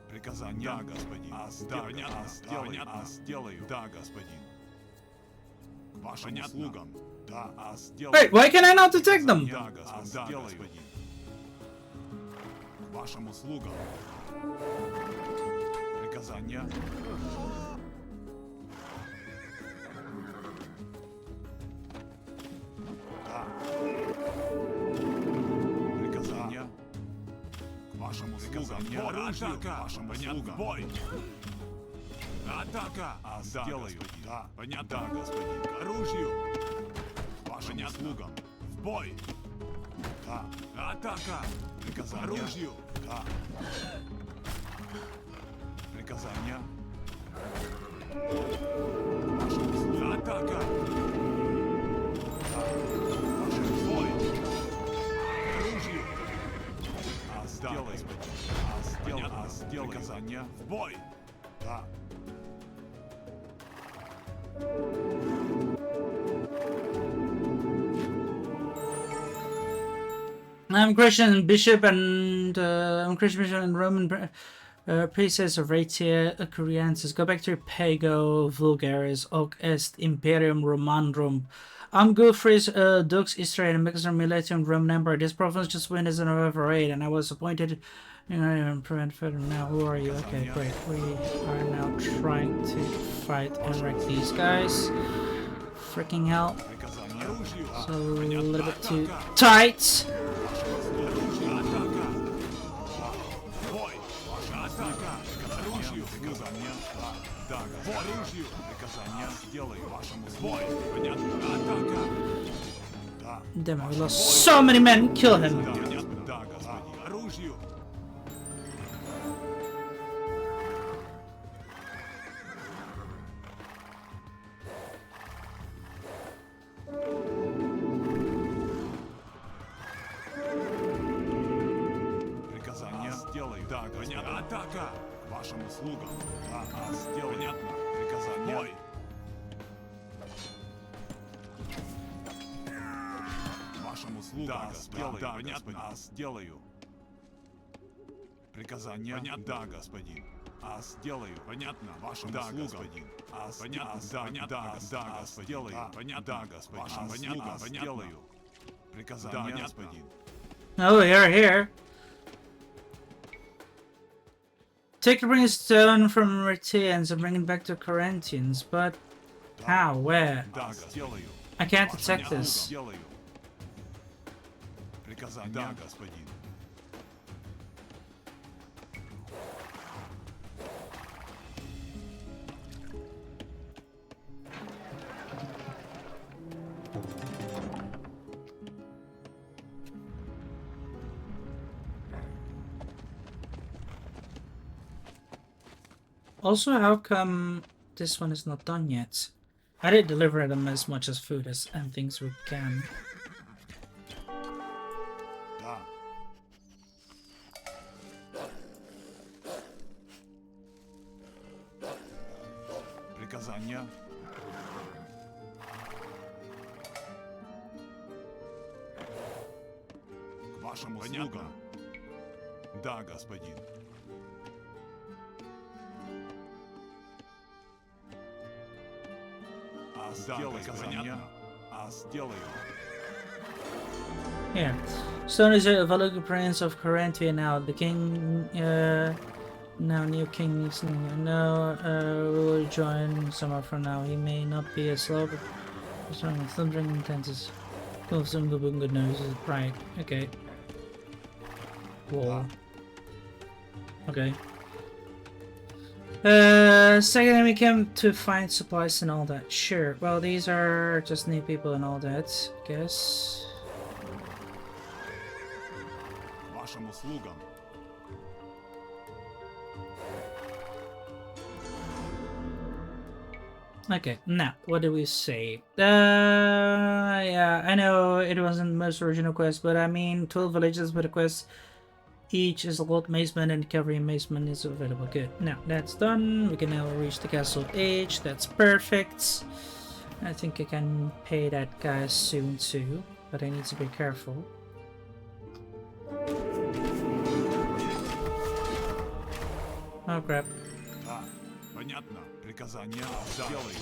Приказание. Да, господин. Да, понятно. Понятно. Сделаю. Да, господин. К вашим услугам. Да, сделаю. Wait, why can I not detect them? Да, господин. К вашим услугам. Приказание. Да. Приказание. К вашим услугам. Атака! Вашим услугам. Бой! Атака! Сделаю. Да. Понятно, да, господин. К оружию. К вашим услугам. В бой! Да. Атака! Приказание. К оружию. Да. Приказание. К вашим услугам. Атака! Да. Вашим бой! К оружию. Сделай, сделай. Приказание. В бой! Да. I'm Christian bishop and I'm Christian bishop and Roman priestess of Raetia Coriantis. Go back to your Pago Vulgaris Hoc Est Imperium Romandrum. I'm Gufris Dux Israel and Mixer Miletium Roman Emperor. This province just went as an over 8 and I was appointed prevent further. Now who are you? Okay, great. We are now trying to fight and wreck these guys. Freaking hell. So a little bit too tight. Damn, we lost so many men. Kill him. Приказание сделаю. Да, понятно. Атака! Вашим услугам. Да, сделаю. Понятно. Приказание. Бой! Вашим услугам. Да, сделаю. Да, понятно. Сделаю. Приказание. Понятно. Да, господин. Сделаю. Понятно. Вашим да, господин. Понятно. Да, понятно. Да, господин. Сделаю. Понятно. Да, господин. Вашим понятно. Сделаю. Приказание. Да, господин. Oh, you're here. Take the bring stone from Retians and bring it back to Corinthians, but how? Where? Да, сделаю. I can't detect this. Сделаю. Приказание. Да, господин. Also, how come this one is not done yet? I did deliver them as much as food as and things we can. Да. Приказание. К вашим услугам. Да, господин. Сделай, понятно? Сделаю. Here. Stone is a Valuga Prince of Corinthia now. The king, now new king is no, will join somewhere from now. He may not be a slow, but strong and thundering intenses. Full of some good news. Right, okay. Whoa. Okay. Second enemy came to find supplies and all that. Sure. Well, these are just new people and all that, I guess. Вашим услугам. Okay, now, what do we say? Yeah, I know it wasn't the most original quest, but I mean, 12 villages with a quest. Each is a lot maceman and cavalry maceman is available. Good. Now, that's done. We can now reach the Castle of Age. That's perfect. I think I can pay that guy soon too, but I need to be careful. Oh crap. Да, понятно. Приказания сделаю.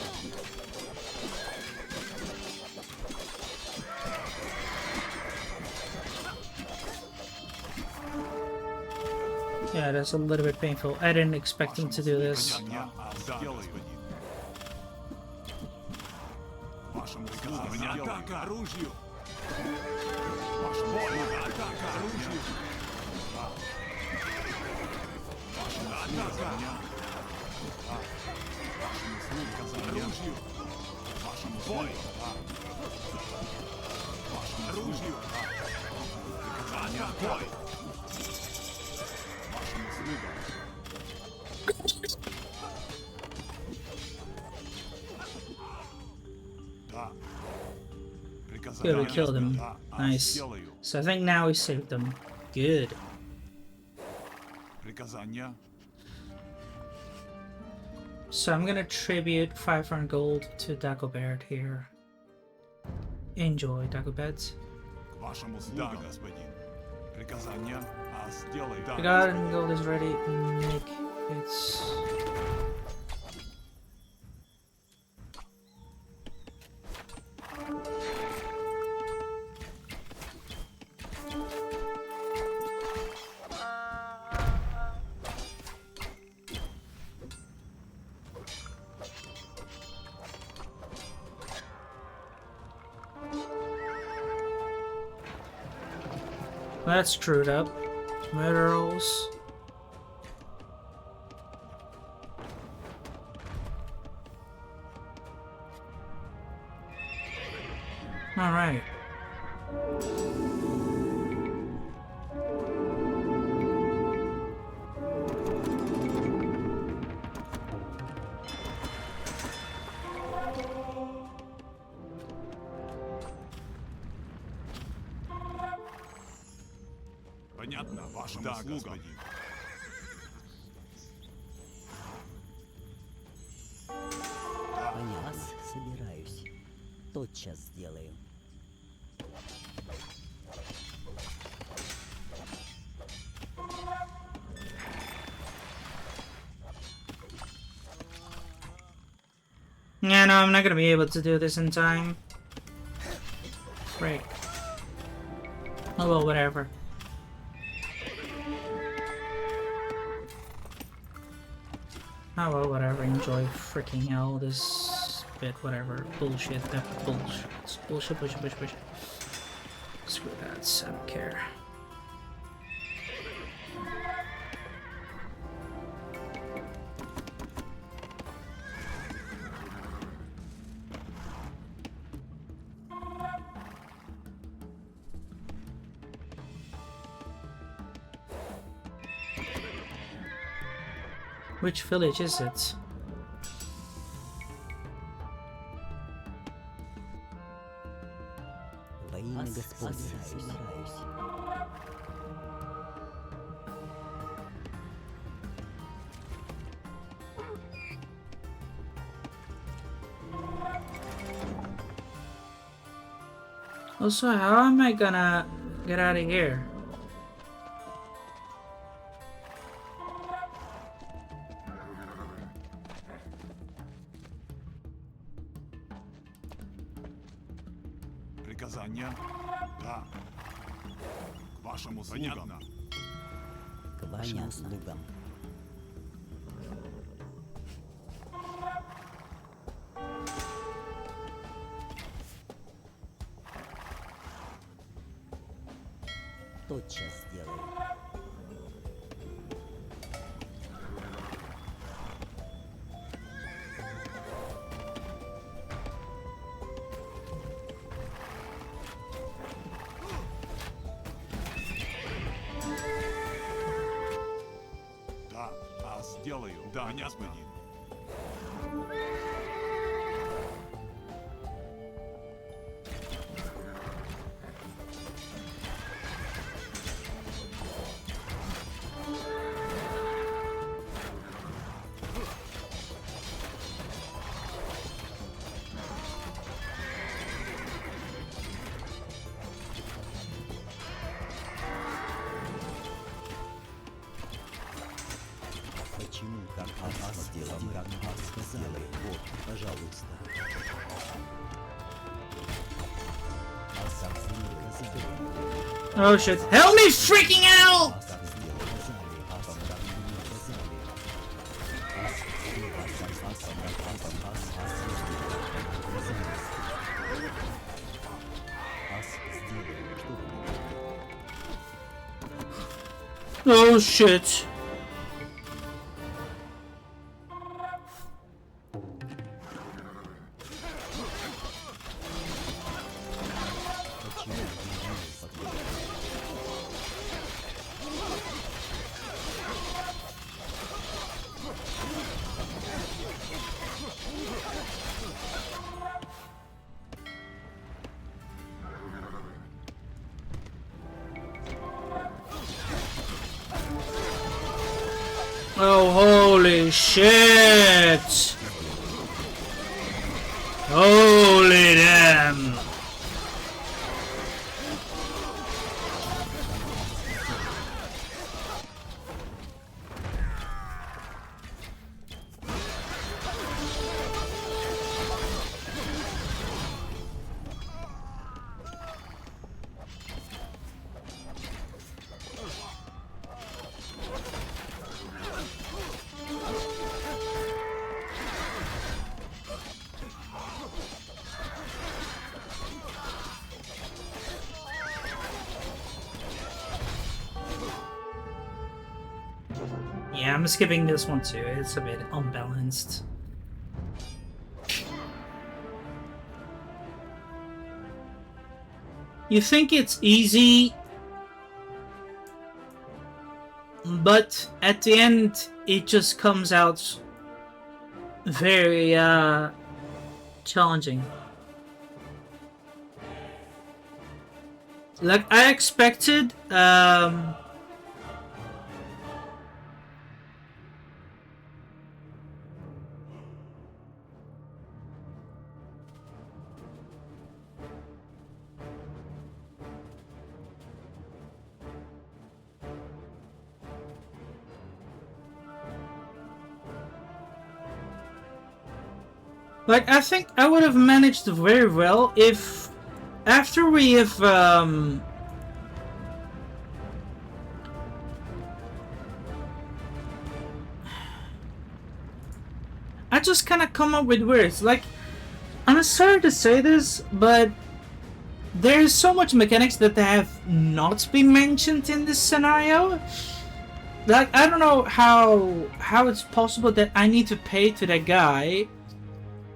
Yeah, that's a little bit painful. I didn't expect him to do this. Понятно. Сделаю, господин. Вашим приказаниям. Атака оружию. Вашим атака оружию. Вашим приказаниям. Вашим приказаниям. Вашим бой. Вашим оружию. Приказания бой. Вашим услугам. Да. Good, we killed him. Да, Nice. сделаю. So I think now we saved them. Good. Приказания. So I'm gonna tribute 500 gold to Dagobert here. Enjoy, Dagobert. К вашим услугам. Да, господин. Приказания. Сделай. Да, The garden gold is ready. Make it. That's screwed up. Murder rolls. Alright. понятно. Вашим услугам. Понятно. Собираюсь. Тотчас сделаю. Yeah, no, I'm not gonna be able to do this in time. Right. Oh well, whatever. Oh well, whatever. Enjoy freaking hell. This bit, whatever. Bullshit. That bullshit. It's bullshit. Bullshit. Screw that. I don't care. Which village is it? Во имя Господне собираюсь. Also, how am I gonna get out of here? Приказания? Да. К вашим услугам. Понятно. К вашим услугам. Тотчас сделаю. Да, сделаю. Да, господин. Почему как ас сделал, как ас сказали? Вот, пожалуйста. Ас сделал. Oh shit. Help me freaking out! Ас сделал. Сказали, ас как мне сказали. Ас сделал. Ас сделал. Что вы мне Oh shit. почему вы не подходите? Oh, holy shit! Holy damn! Yeah, I'm skipping this one too. It's a bit unbalanced. You think it's easy, but at the end it just comes out very challenging. Like I expected like, I think I would have managed very well if, after we have, I just kind of come up with words. Like, I'm sorry to say this, but there's so much mechanics that have not been mentioned in this scenario. Like, I don't know how it's possible that I need to pay to that guy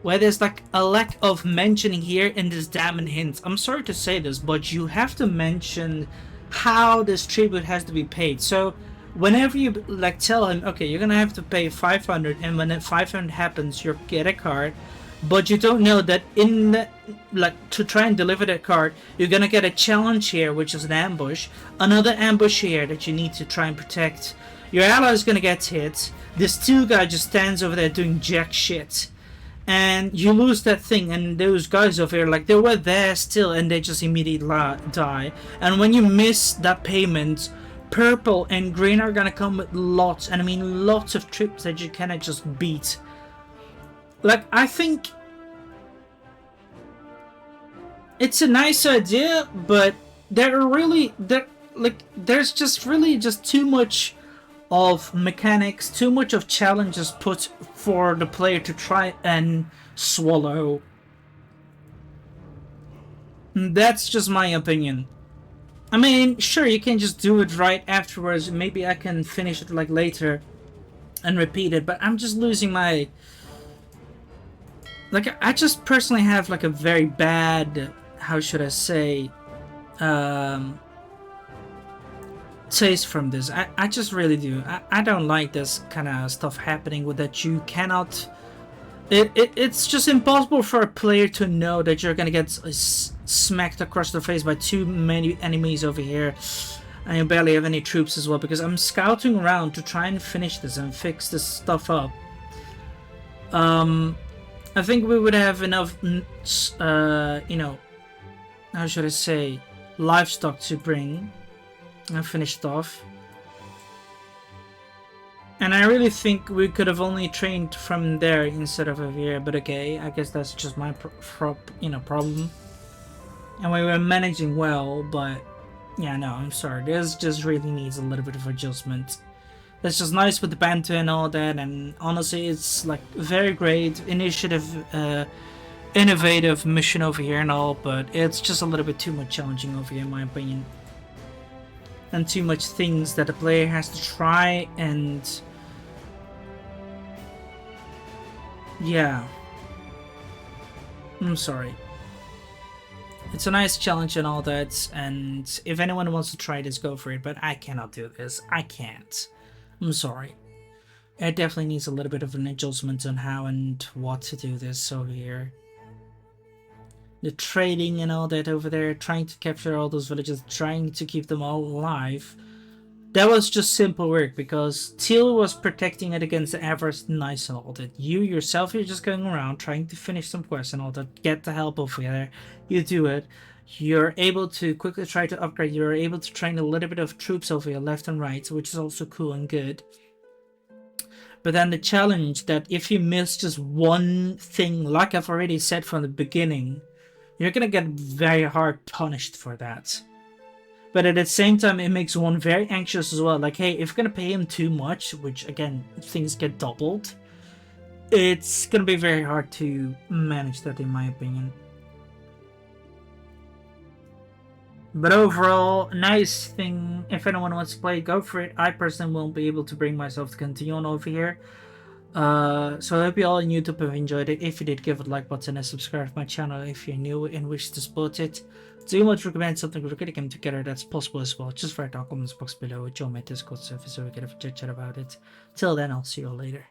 where there's like a lack of mentioning here in this damn hint. I'm sorry to say this, but you have to mention how this tribute has to be paid. So whenever you like tell him, okay, you're gonna have to pay 500, and when that 500 happens, you get a card, but you don't know that in the, like, to try and deliver that card, you're gonna get a challenge here, which is an ambush, another ambush here that you need to try and protect. Your ally is gonna get hit. This two guy just stands over there doing jack shit, and you lose that thing. And those guys over here, like, they were there still, and they just immediately die. And when you miss that payment, purple and green are gonna come with lots, and I mean lots of trips that you cannot just beat. Like, I think it's a nice idea, but there's just really just too much of mechanics, too much of challenges put for the player to try and swallow. That's just my opinion. I mean, sure, you can just do it right afterwards. Maybe I can finish it like later and repeat it, but I'm just losing my... Like, I just personally have like a very bad, how should I say, taste from this. I just really do. I don't like this kind of stuff happening with that you cannot... It's just impossible for a player to know that you're gonna get smacked across the face by too many enemies over here, and you barely have any troops as well, because I'm scouting around to try and finish this and fix this stuff up. I think we would have enough, you know, how should I say, livestock to bring and finish it off. And I really think we could have only trained from there instead of over here, but okay, I guess that's just my problem. And we were managing well, but yeah, no, I'm sorry. This just really needs a little bit of adjustment. It's just nice with the banter and all that, and honestly, it's like very great initiative, innovative mission over here and all, but it's just a little bit too much challenging over here in my opinion. And too much things that the player has to try, and yeah, I'm sorry. It's a nice challenge and all that, and if anyone wants to try this, go for it, but I cannot do this. I can't. I'm sorry. It definitely needs a little bit of an adjustment on how and what to do this over here. The trading and all that over there, trying to capture all those villages, trying to keep them all alive. That was just simple work, because Teal was protecting it against the Everest Nice and all that. You yourself, you're just going around trying to finish some quests and all that, get the help over there, you do it. You're able to quickly try to upgrade, you're able to train a little bit of troops over here left and right, which is also cool and good. But then the challenge that if you miss just one thing, like I've already said from the beginning, you're gonna get very hard punished for that. But at the same time, it makes one very anxious as well. Like, hey, if you're gonna pay him too much, which again, things get doubled, it's gonna be very hard to manage that in my opinion. But overall, nice thing. If anyone wants to play, go for it. I personally won't be able to bring myself to continue on over here. So I hope you all on YouTube have enjoyed it. If you did, give it a like button and subscribe to my channel if you're new and wish to support it. Do you want to recommend something we're getting together that's possible as well? Just write down in the comments box below. Join my Discord server so we can have a chit chat about it. Till then, I'll see you all later.